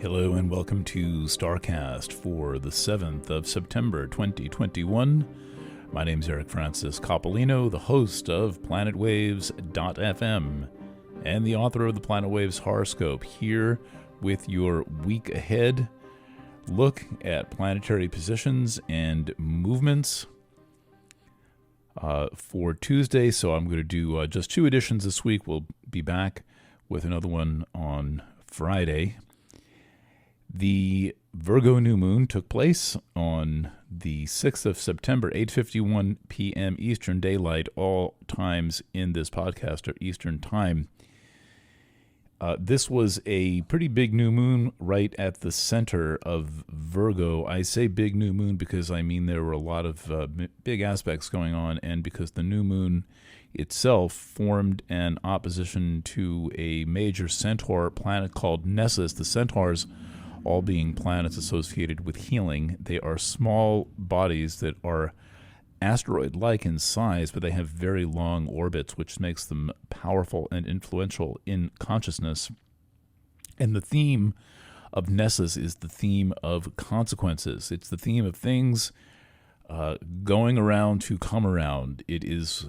Hello and welcome to STARCAST for the 7th of September 2021. My name is Eric Francis Coppolino, the host of PlanetWaves.fm and the author of the Planet Waves Horoscope, here with your week ahead look at planetary positions and movements for Tuesday. So I'm going to do just two editions this week. We'll be back with another one on Friday. The Virgo new moon took place on the 6th of September, 8:51 p.m. Eastern Daylight. All times in this podcast are Eastern Time. This was a pretty big new moon right at the center of Virgo. I say big new moon because I mean there were a lot of big aspects going on, and because the new moon itself formed an opposition to a major centaur planet called Nessus. The centaurs, all being planets associated with healing, they are small bodies that are asteroid-like in size, but they have very long orbits, which makes them powerful and influential in consciousness. And the theme of Nessus is the theme of consequences. It's the theme of things going around to come around. It is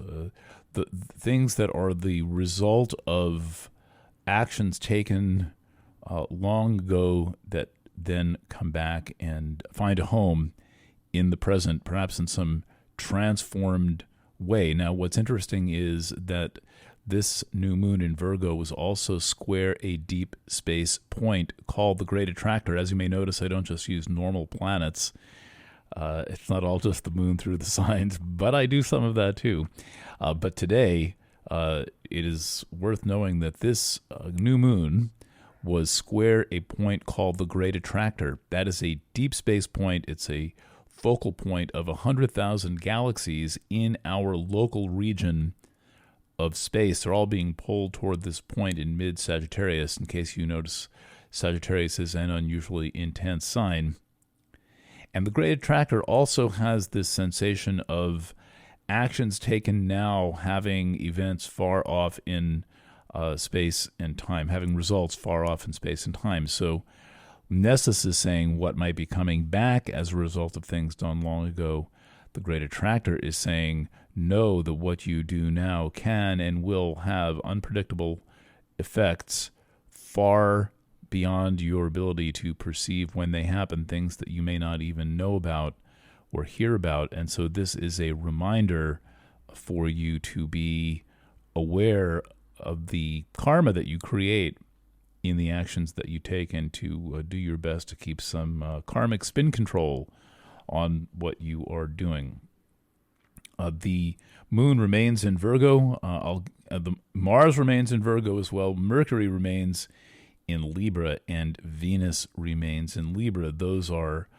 the things that are the result of actions taken long ago that then come back and find a home in the present, perhaps in some transformed way. Now, what's interesting is that this new moon in Virgo was also square a deep space point called the Great Attractor. As you may notice, I don't just use normal planets. It's not all just the moon through the signs, but I do some of that too. But today, it is worth knowing that this new moon was square a point called the Great Attractor. That is a deep space point. It's a focal point of 100,000 galaxies in our local region of space. They're all being pulled toward this point in mid-Sagittarius. In case you notice, Sagittarius is an unusually intense sign. And the Great Attractor also has this sensation of actions taken now having events far off in space and time, having results far off in space and time. So Nessus is saying what might be coming back as a result of things done long ago. The Great Attractor is saying, know that what you do now can and will have unpredictable effects far beyond your ability to perceive when they happen, things that you may not even know about or hear about. And so this is a reminder for you to be aware of the karma that you create in the actions that you take, and to do your best to keep some karmic spin control on what you are doing. The moon remains in Virgo. The Mars remains in Virgo as well. Mercury remains in Libra, and Venus remains in Libra. Those are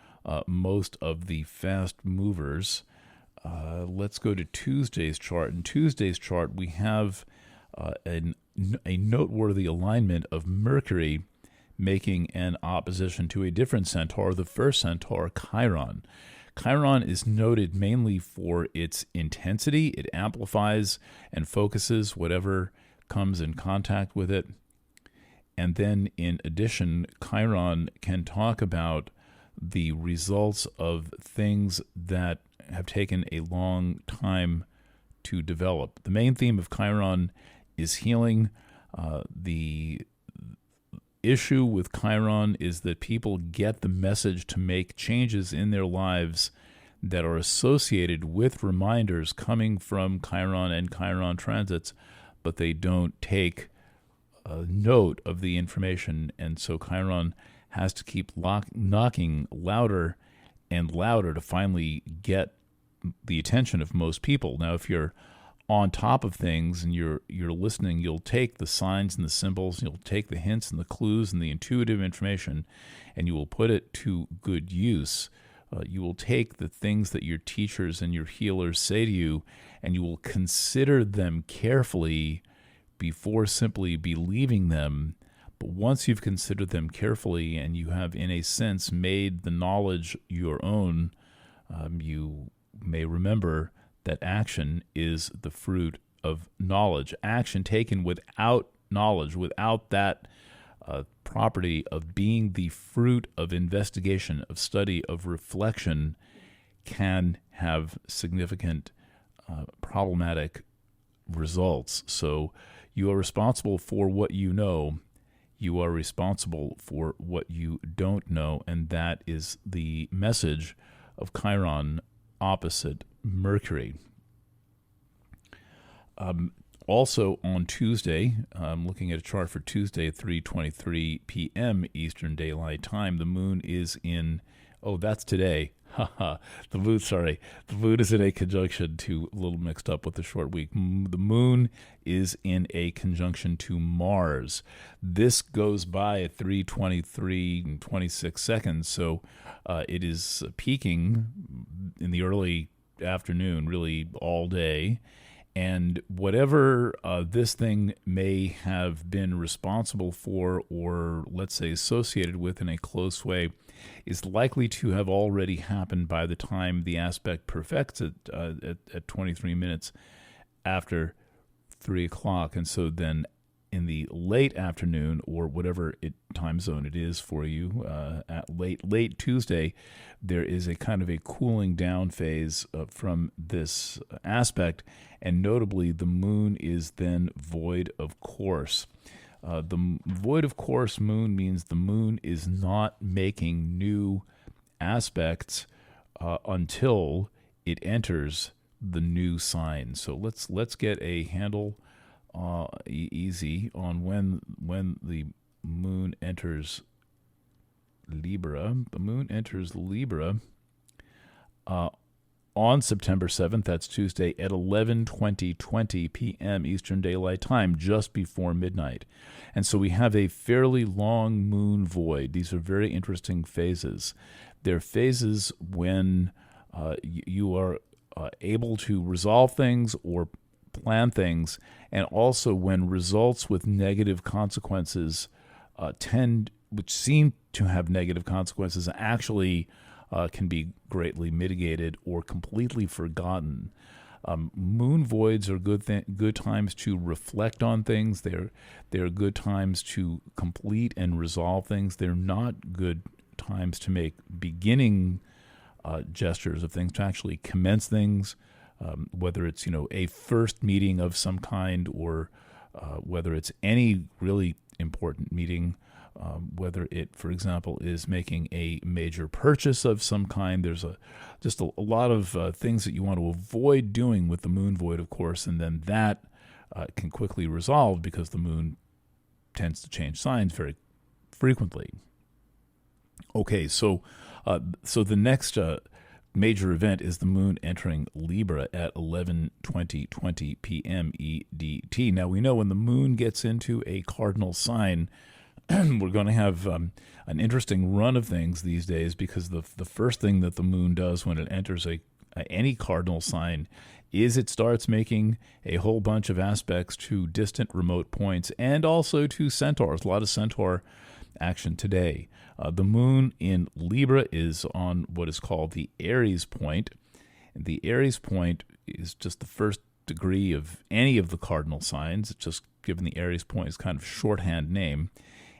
most of the fast movers. Let's go to Tuesday's chart. In Tuesday's chart, we have a noteworthy alignment of Mercury making an opposition to a different centaur, the first centaur, Chiron. Chiron is noted mainly for its intensity. It amplifies and focuses whatever comes in contact with it. And then, in addition, Chiron can talk about the results of things that have taken a long time to develop. The main theme of Chiron is healing. The issue with Chiron is that people get the message to make changes in their lives that are associated with reminders coming from Chiron and Chiron transits, but they don't take note of the information. And so Chiron has to keep knocking louder and louder to finally get the attention of most people. Now, if you're on top of things and you're listening, you'll take the signs and the symbols, you'll take the hints and the clues and the intuitive information, and you will put it to good use. You will take the things that your teachers and your healers say to you, and you will consider them carefully before simply believing them. But once you've considered them carefully and you have, in a sense, made the knowledge your own, you may remember that action is the fruit of knowledge. Action taken without knowledge, without that property of being the fruit of investigation, of study, of reflection, can have significant problematic results. So you are responsible for what you know. You are responsible for what you don't know, and that is the message of Chiron opposite Mercury. Also on Tuesday, I'm looking at a chart for Tuesday at 3:23 p.m. Eastern Daylight Time. The moon is in, that's today. The moon is in a conjunction to, a little mixed up with the short week. The moon is in a conjunction to Mars. This goes by at 3:23 and 26 seconds, so it is peaking in the early afternoon, really all day. And whatever this thing may have been responsible for, or let's say associated with in a close way, is likely to have already happened by the time the aspect perfects at 23 minutes after 3 o'clock. And so then in the late afternoon, or whatever time zone it is for you, at late Tuesday, there is a kind of a cooling down phase from this aspect, and notably the moon is then void of course. The void of course moon means the moon is not making new aspects until it enters the new sign. So let's get a handle easy on when the moon enters Libra. The moon enters Libra on September 7th, that's Tuesday, at 11:20 p.m. Eastern Daylight Time, just before midnight. And so we have a fairly long moon void. These are very interesting phases. They're phases when you are able to resolve things or plan things, and also when results with negative consequences which seem to have negative consequences, actually can be greatly mitigated or completely forgotten. Moon voids are good times to reflect on things. They're good times to complete and resolve things. They're not good times to make beginning gestures of things, to actually commence things, whether it's a first meeting of some kind, or whether it's any really important meeting. Whether it, for example, is making a major purchase of some kind. There's just a lot of things that you want to avoid doing with the moon void, of course, and then that can quickly resolve because the moon tends to change signs very frequently. Okay, so the next major event is the moon entering Libra at 11:20 p.m. EDT. Now, we know when the moon gets into a cardinal sign, we're going to have an interesting run of things these days, because the first thing that the moon does when it enters any cardinal sign is it starts making a whole bunch of aspects to distant remote points and also to centaurs. A lot of centaur action today. The moon in Libra is on what is called the Aries point. And the Aries point is just the first degree of any of the cardinal signs. It's just given the Aries point is kind of a shorthand name.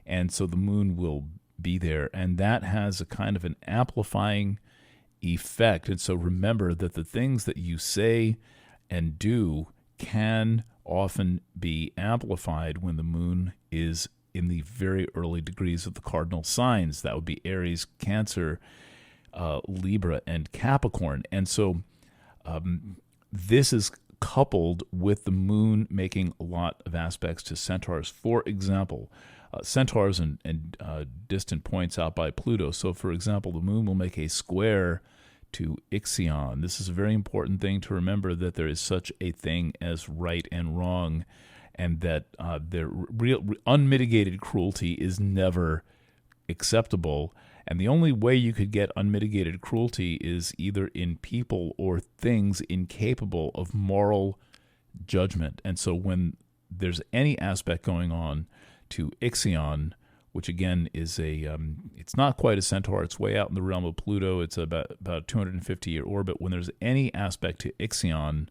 And so the moon will be there, and that has a kind of an amplifying effect. And so remember that the things that you say and do can often be amplified when the moon is in the very early degrees of the cardinal signs. That would be Aries, Cancer, Libra, and Capricorn. And so this is coupled with the moon making a lot of aspects to centaurs. For example, centaurs and distant points out by Pluto. So, for example, the moon will make a square to Ixion. This is a very important thing to remember, that there is such a thing as right and wrong, and that unmitigated cruelty is never acceptable. And the only way you could get unmitigated cruelty is either in people or things incapable of moral judgment. And so when there's any aspect going on to Ixion, which again is it's not quite a centaur, it's way out in the realm of Pluto, it's about a 250-year orbit. When there's any aspect to Ixion,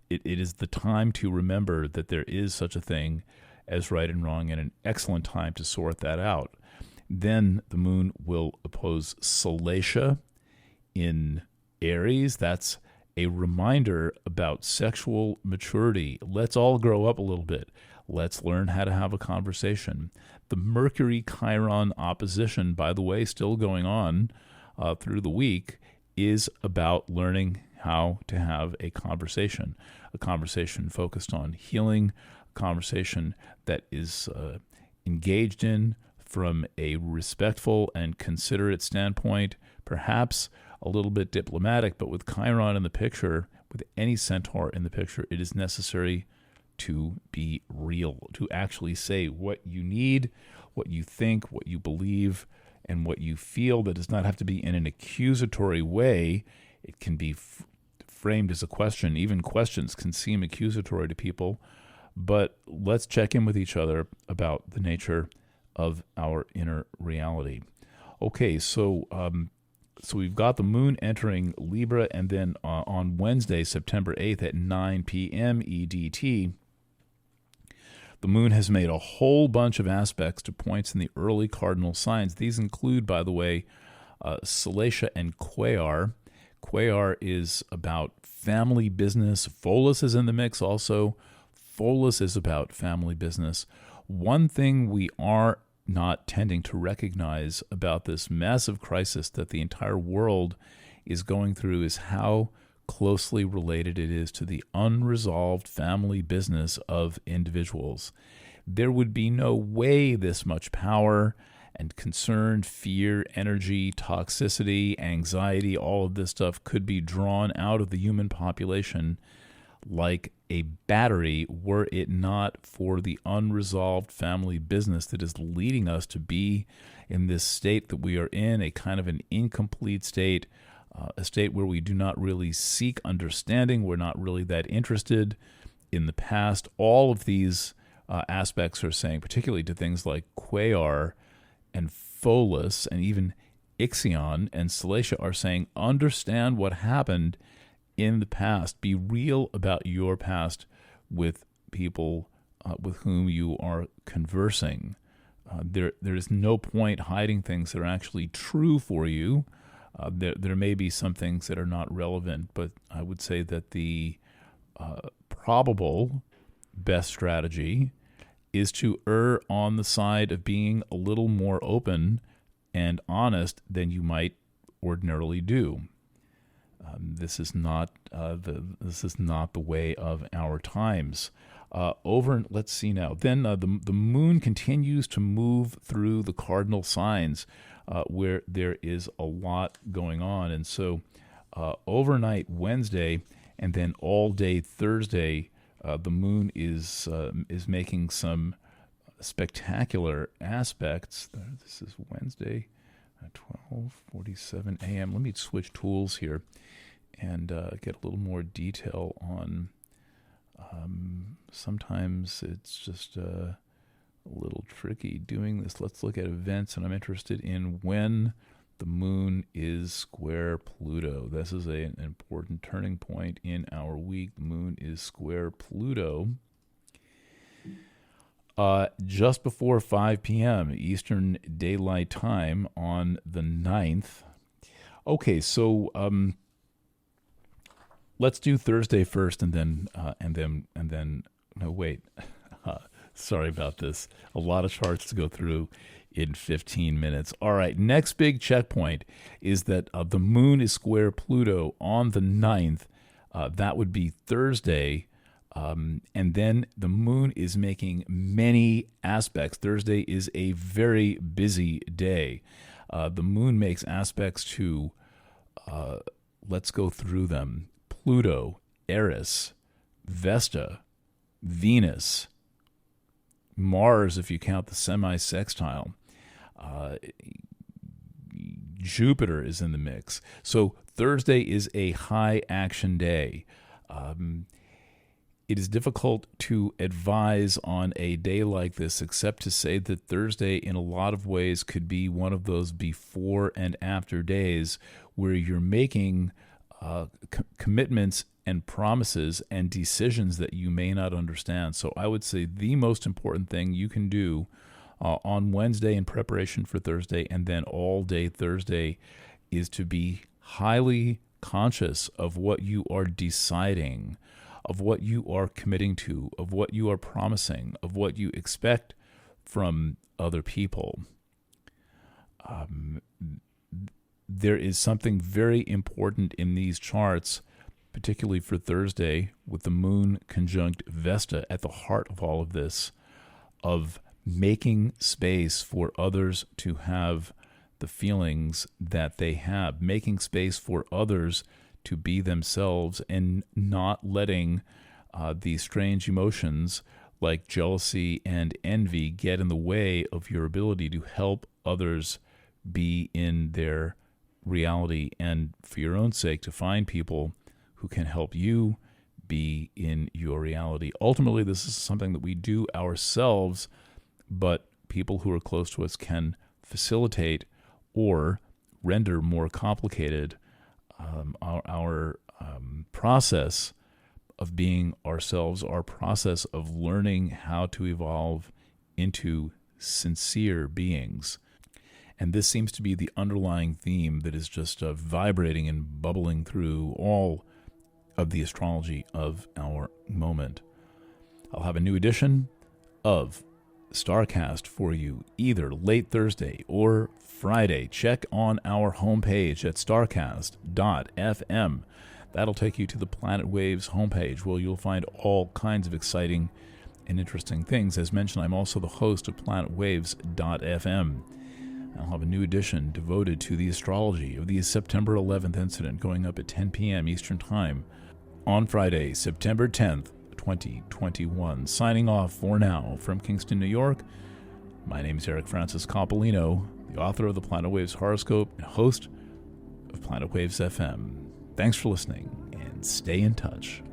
it is the time to remember that there is such a thing as right and wrong, and an excellent time to sort that out. Then the moon will oppose Salacia in Aries. That's a reminder about sexual maturity. Let's all grow up a little bit. Let's learn how to have a conversation. The Mercury-Chiron opposition, by the way, still going on through the week, is about learning how to have a conversation focused on healing, a conversation that is engaged in from a respectful and considerate standpoint, perhaps a little bit diplomatic, but with Chiron in the picture, with any centaur in the picture, it is necessary to be real, to actually say what you need, what you think, what you believe, and what you feel. That does not have to be in an accusatory way. It can be framed as a question. Even questions can seem accusatory to people, but let's check in with each other about the nature of our inner reality. Okay, so we've got the moon entering Libra, and then on Wednesday, September 8th at 9 p.m. EDT, the moon has made a whole bunch of aspects to points in the early cardinal signs. These include, by the way, Salacia and Quaoar. Quaoar is about family business. Pholus is in the mix also. Pholus is about family business. One thing we are not tending to recognize about this massive crisis that the entire world is going through is how closely related it is to the unresolved family business of individuals. There would be no way this much power and concern, fear, energy, toxicity, anxiety, all of this stuff could be drawn out of the human population like a battery were it not for the unresolved family business that is leading us to be in this state that we are in, a kind of an incomplete state, a state where we do not really seek understanding. We're not really that interested in the past. All of these aspects are saying, particularly to things like Quaoar and Pholus and even Ixion and Salacia, are saying, understand what happened in the past. Be real about your past with people with whom you are conversing. There is no point hiding things that are actually true for you. There may be some things that are not relevant, but I would say that the probable best strategy is to err on the side of being a little more open and honest than you might ordinarily do. This is not the way of our times. Let's see now. Then the moon continues to move through the cardinal signs, where there is a lot going on, and so overnight Wednesday and then all day Thursday, the moon is making some spectacular aspects. This is Wednesday, 12:47 a.m. Let me switch tools here and get a little more detail on. Sometimes it's just a little tricky doing this. Let's look at events, and I'm interested in when the moon is square Pluto. This is an important turning point in our week. The moon is square Pluto just before 5 p.m. Eastern Daylight Time on the 9th. Okay, so let's do Thursday first, and then no, wait. Sorry about this. A lot of charts to go through in 15 minutes. All right, next big checkpoint is that the moon is square Pluto on the 9th. That would be Thursday. And then the moon is making many aspects. Thursday is a very busy day. The moon makes aspects to, let's go through them: Pluto, Eris, Vesta, Venus, Mars, if you count the semi-sextile. Jupiter is in the mix. So Thursday is a high action day. It is difficult to advise on a day like this, except to say that Thursday in a lot of ways could be one of those before and after days where you're making commitments and promises and decisions that you may not understand. So I would say the most important thing you can do on Wednesday in preparation for Thursday and then all day Thursday is to be highly conscious of what you are deciding, of what you are committing to, of what you are promising, of what you expect from other people. There is something very important in these charts, particularly for Thursday, with the moon conjunct Vesta at the heart of all of this, of making space for others to have the feelings that they have, making space for others to be themselves and not letting these strange emotions like jealousy and envy get in the way of your ability to help others be in their reality, and for your own sake to find people who can help you be in your reality. Ultimately, this is something that we do ourselves, but people who are close to us can facilitate or render more complicated our process of being ourselves, our process of learning how to evolve into sincere beings. And this seems to be the underlying theme that is just vibrating and bubbling through all of the astrology of our moment. I'll have a new edition of STARCAST for you either late Thursday or Friday. Check on our homepage at starcast.fm. That'll take you to the Planet Waves homepage, where you'll find all kinds of exciting and interesting things. As mentioned, I'm also the host of planetwaves.fm. I'll have a new edition devoted to the astrology of the September 11th incident, going up at 10 p.m. Eastern Time on Friday, September 10th, 2021. Signing off for now from Kingston, New York. My name is Eric Francis Coppolino, the author of the Planet Waves Horoscope and host of Planet Waves FM. Thanks for listening, and stay in touch.